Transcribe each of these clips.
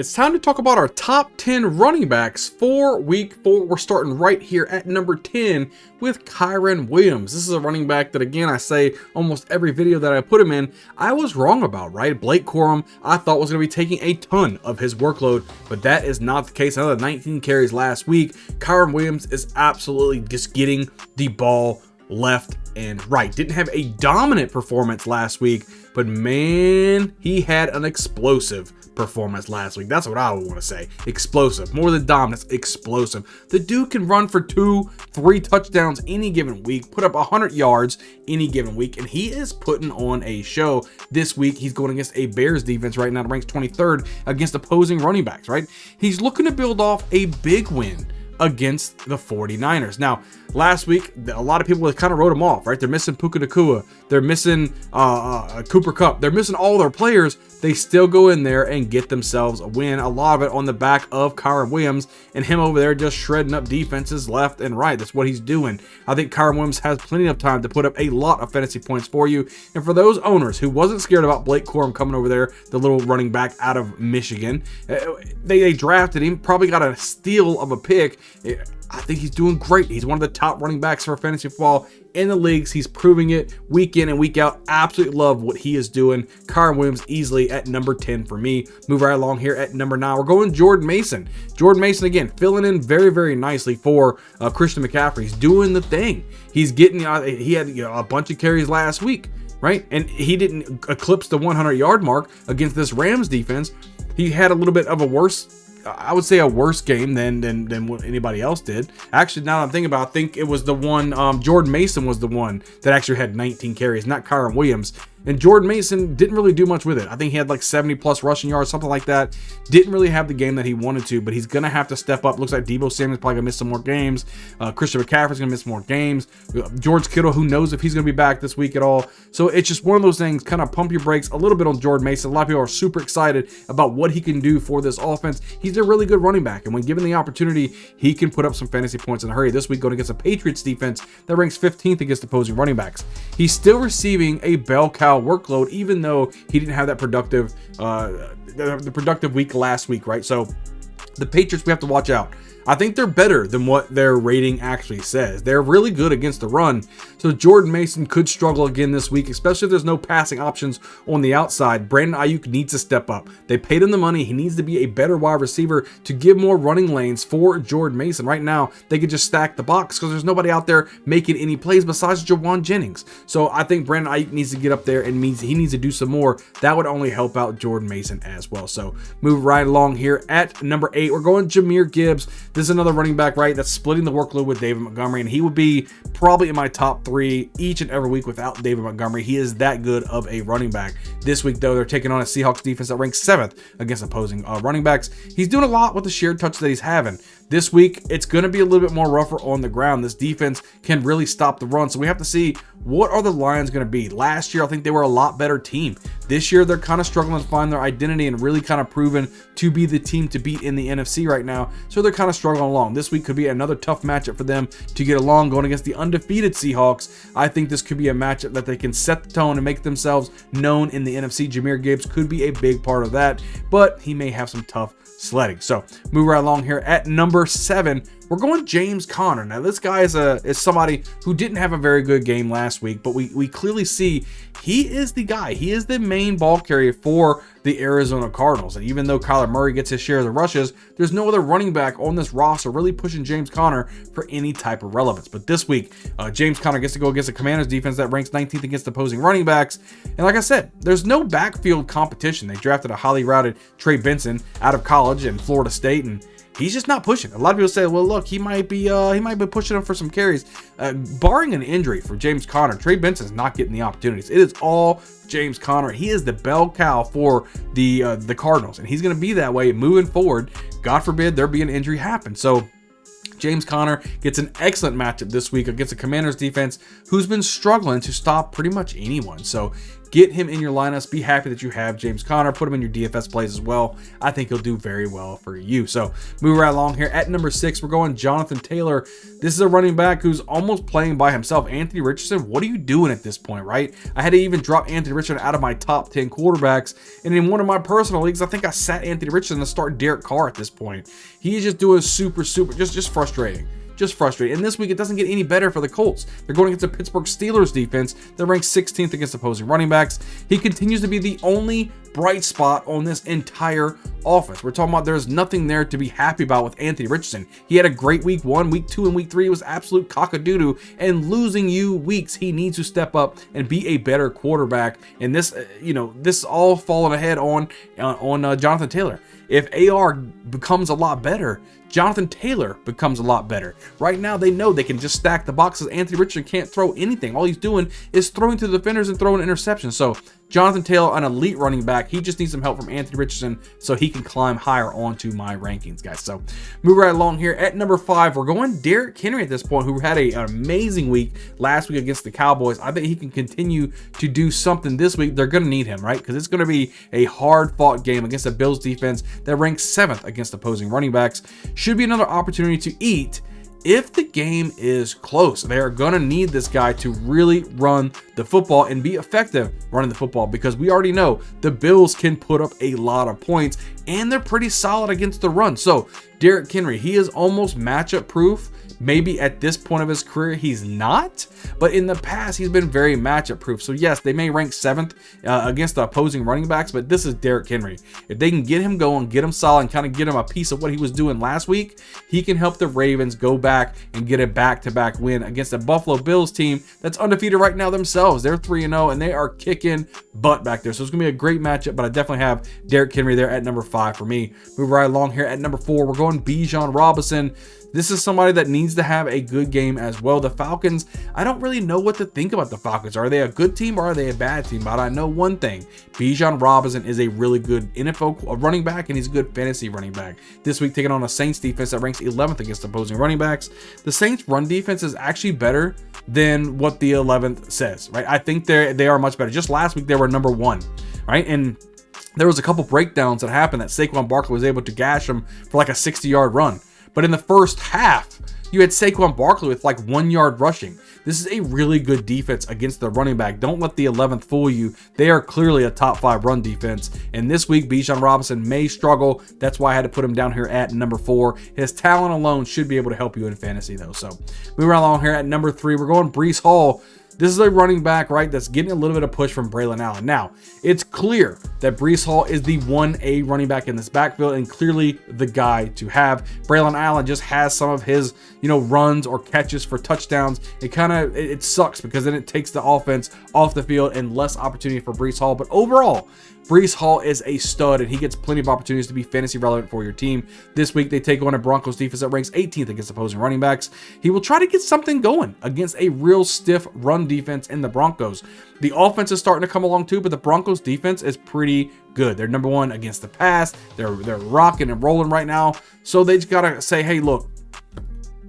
It's time to talk about our top 10 running backs for week 4. We're starting right here at number 10 with Kyren Williams. This is a running back that, again, I say almost every video that I put him in, I was wrong about, right? Blake Corum, I thought was going to be taking a ton of his workload, but that is not the case. Another 19 carries last week. Kyren Williams is absolutely just getting the ball left and right. Didn't have a dominant performance last week, but man, he had an explosive performance last week. That's what I would want to say. Explosive. More than dominant, explosive. The dude can run for 2-3 touchdowns any given week, put up 100 yards any given week, and he is putting on a show this week. He's going against a Bears defense right now that ranks 23rd against opposing running backs, right? He's looking to build off a big win against the 49ers. Now, last week, a lot of people kind of wrote him off, right? They're missing Puka Nacua. They're missing Cooper Kupp. They're missing all their players. They still go in there and get themselves a win. A lot of it on the back of Kyren Williams and him over there just shredding up defenses left and right. That's what he's doing. I think Kyren Williams has plenty of time to put up a lot of fantasy points for you. And for those owners who wasn't scared about Blake Corum coming over there, the little running back out of Michigan, they drafted him, probably got a steal of a pick. I think he's doing great. He's one of the top running backs for fantasy football in the leagues. He's proving it week in and week out. Absolutely love what he is doing. Kyren Williams easily at number 10 for me. Move right along here at number 9. We're going Jordan Mason. Jordan Mason, again, filling in very, very nicely for Christian McCaffrey. He's doing the thing. He's getting, he had a bunch of carries last week, right? And he didn't eclipse the 100-yard mark against this Rams defense. He had a little bit of a worse, I would say a worse game than what anybody else did. Actually, now that I'm thinking about it, I think it was the one, Jordan Mason was the one that actually had 19 carries, not Kyren Williams. And Jordan Mason didn't really do much with it. I think he had like 70 plus rushing yards, something like that. Didn't really have the game that he wanted to, but he's going to have to step up. Looks like Deebo Samuel's probably going to miss some more games. Christian McCaffrey's going to miss more games. George Kittle, who knows if he's going to be back this week at all. So it's just one of those things, kind of pump your brakes a little bit on Jordan Mason. A lot of people are super excited about what he can do for this offense. He's a really good running back, and when given the opportunity, he can put up some fantasy points in a hurry. This week going against a Patriots defense that ranks 15th against opposing running backs. He's still receiving a bell cow workload, even though he didn't have that productive the productive week last week, right? So the Patriots, we have to watch out. I think they're better than what their rating actually says. They're really good against the run. So Jordan Mason could struggle again this week, especially if there's no passing options on the outside. Brandon Ayuk needs to step up. They paid him the money. He needs to be a better wide receiver to give more running lanes for Jordan Mason. Right now, they could just stack the box because there's nobody out there making any plays besides Jawan Jennings. So I think Brandon Ayuk needs to get up there and means he needs to do some more. That would only help out Jordan Mason as well. So move right along here at number 8. We're going Jahmyr Gibbs. This is another running back, right, that's splitting the workload with David Montgomery, and he would be probably in my top 3 each and every week without David Montgomery. He is that good of a running back. This week, though, they're taking on a Seahawks defense that ranks 7th against opposing running backs. He's doing a lot with the shared touch that he's having. This week, it's going to be a little bit more rougher on the ground. This defense can really stop the run, so we have to see what are the Lions going to be. Last year, I think they were a lot better team. This year, they're kind of struggling to find their identity and really kind of proven to be the team to beat in the NFC right now, so they're kind of struggling along. This week could be another tough matchup for them to get along going against the undefeated Seahawks. I think this could be a matchup that they can set the tone and make themselves known in the NFC. Jahmyr Gibbs could be a big part of that, but he may have some tough sledding. So move right along here at number 7. We're going James Conner. Now, this guy is somebody who didn't have a very good game last week, but we clearly see he is the guy. He is the main ball carrier for the Arizona Cardinals. And even though Kyler Murray gets his share of the rushes, there's no other running back on this roster really pushing James Conner for any type of relevance. But this week, James Conner gets to go against the Commanders defense that ranks 19th against opposing running backs. And like I said, there's no backfield competition. They drafted a highly routed Trey Benson out of college in Florida State, and he's just not pushing. A lot of people say, well, look, he might be pushing him for some carries. Barring an injury for James Conner, Trey Benson is not getting the opportunities. It is all James Conner. He is the bell cow for the Cardinals, and he's going to be that way moving forward. God forbid there be an injury happen. So James Conner gets an excellent matchup this week against the Commanders defense, who's been struggling to stop pretty much anyone. So Get him in your lineups. Be happy that you have James Conner. Put him in your DFS plays as well. I think he'll do very well for you. So move right along here. At number 6, we're going Jonathan Taylor. This is a running back who's almost playing by himself. Anthony Richardson, what are you doing at this point, right? I had to even drop Anthony Richardson out of my top 10 quarterbacks. And in one of my personal leagues, I think I sat Anthony Richardson to start Derek Carr at this point. He is just doing super, just frustrating. Just frustrating. And this week, it doesn't get any better for the Colts. They're going against the Pittsburgh Steelers defense that ranks 16th against opposing running backs. He continues to be the only bright spot on this entire offense. We're talking about there's nothing there to be happy about with Anthony Richardson. He had a great week 1, week 2, and week 3 was absolute cock-a-doodle, and losing you weeks. He needs to step up and be a better quarterback. And this, this all falling ahead on Jonathan Taylor. If AR becomes a lot better, Jonathan Taylor becomes a lot better. Right now, they know they can just stack the boxes. Anthony Richardson can't throw anything. All he's doing is throwing to the defenders and throwing interceptions. So Jonathan Taylor, an elite running back, he just needs some help from Anthony Richardson so he can climb higher onto my rankings, guys. So move right along here. At number 5, we're going Derrick Henry at this point, who had an amazing week last week against the Cowboys. I think he can continue to do something this week. They're going to need him, right? Because it's going to be a hard-fought game against the Bills defense that ranks 7th against opposing running backs. Should be another opportunity to eat if the game is close. They are going to need this guy to really run the football and be effective running the football, because we already know the Bills can put up a lot of points and they're pretty solid against the run. So Derrick Henry, he is almost matchup proof. Maybe at this point of his career, he's not, but in the past, he's been very matchup proof. So yes, they may rank 7th against the opposing running backs, but this is Derrick Henry. If they can get him going, get him solid, and kind of get him a piece of what he was doing last week, he can help the Ravens go back and get a back-to-back win against the Buffalo Bills team that's undefeated right now themselves. They're 3-0, and they are kicking butt back there. So it's going to be a great matchup, but I definitely have Derrick Henry there at number 5 for me. Move right along here at number 4. We're going Bijan Robinson. This is somebody that needs to have a good game as well. The Falcons, I don't really know what to think about the Falcons. Are they a good team or are they a bad team? But I know one thing. Bijan Robinson is a really good NFL running back, and he's a good fantasy running back. This week, taking on a Saints defense that ranks 11th against opposing running backs. The Saints run defense is actually better than what the 11th says, right? I think they are much better. Just last week, they were number 1, right? And there was a couple breakdowns that happened that Saquon Barkley was able to gash him for like a 60-yard run. But in the first half, you had Saquon Barkley with like 1 yard rushing. This is a really good defense against the running back. Don't let the 11th fool you. They are clearly a top 5 run defense. And this week, Bijan Robinson may struggle. That's why I had to put him down here at number 4. His talent alone should be able to help you in fantasy, though. So moving along here at number 3, we're going Breece Hall. This is a running back, right, that's getting a little bit of push from Braylon Allen. Now, it's clear that Breece Hall is the 1A running back in this backfield and clearly the guy to have. Braylon Allen just has some of his, runs or catches for touchdowns. It sucks because then it takes the offense off the field and less opportunity for Breece Hall. But overall, Breece Hall is a stud, and he gets plenty of opportunities to be fantasy relevant for your team. This week, they take on a Broncos defense that ranks 18th against opposing running backs. He will try to get something going against a real stiff run defense in the Broncos. The offense is starting to come along too, but the Broncos defense is pretty good. They're number 1 against the pass. They're rocking and rolling right now. So they just got to say, hey, look,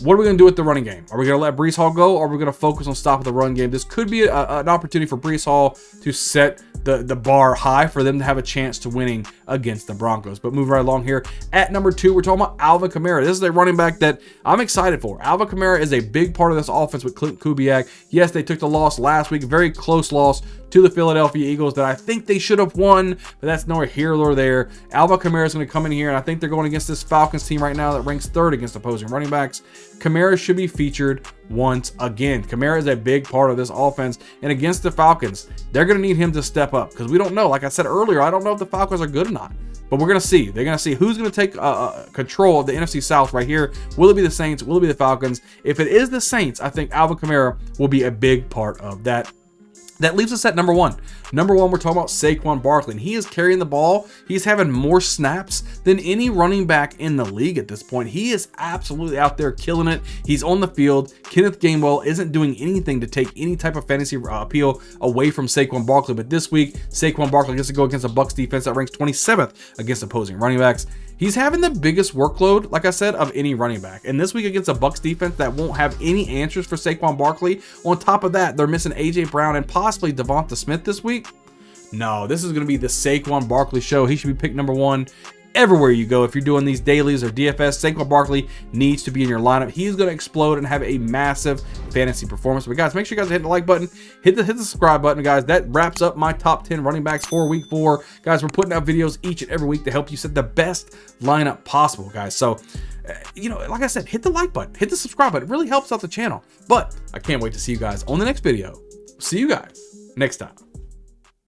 what are we going to do with the running game? Are we going to let Breece Hall go, or are we going to focus on stopping the run game? This could be an opportunity for Breece Hall to set the bar high for them to have a chance to winning against the Broncos. But moving right along here, at number 2, we're talking about Alvin Kamara. This is a running back that I'm excited for. Alvin Kamara is a big part of this offense with Clint Kubiak. Yes, they took the loss last week, very close loss to the Philadelphia Eagles that I think they should have won, but that's nor here nor there. Alvin Kamara is going to come in here, and I think they're going against this Falcons team right now that ranks 3rd against opposing running backs. Kamara should be featured once again. Kamara is a big part of this offense, and against the Falcons, they're going to need him to step up because we don't know. Like I said earlier, I don't know if the Falcons are good or not, but we're going to see. They're going to see who's going to take control of the NFC South right here. Will it be the Saints? Will it be the Falcons? If it is the Saints, I think Alvin Kamara will be a big part of that. That leaves us at number 1. Number 1, we're talking about Saquon Barkley. And he is carrying the ball. He's having more snaps than any running back in the league at this point. He is absolutely out there killing it. He's on the field. Kenneth Gainwell isn't doing anything to take any type of fantasy appeal away from Saquon Barkley. But this week, Saquon Barkley gets to go against a Bucs defense that ranks 27th against opposing running backs. He's having the biggest workload, like I said, of any running back. And this week against a Bucs defense that won't have any answers for Saquon Barkley. On top of that, they're missing A.J. Brown and possibly Devonta Smith this week. No, this is going to be the Saquon Barkley show. He should be picked number 1 everywhere you go. If you're doing these dailies or DFS, Saquon Barkley needs to be in your lineup. He's going to explode and have a massive fantasy performance. But guys, make sure you guys hit the like button, hit the subscribe button, guys. That wraps up my top 10 running backs for week 4. Guys, we're putting out videos each and every week to help you set the best lineup possible, guys. So, you know, like I said, hit the like button, hit the subscribe button. It really helps out the channel. But I can't wait to see you guys on the next video. See you guys next time.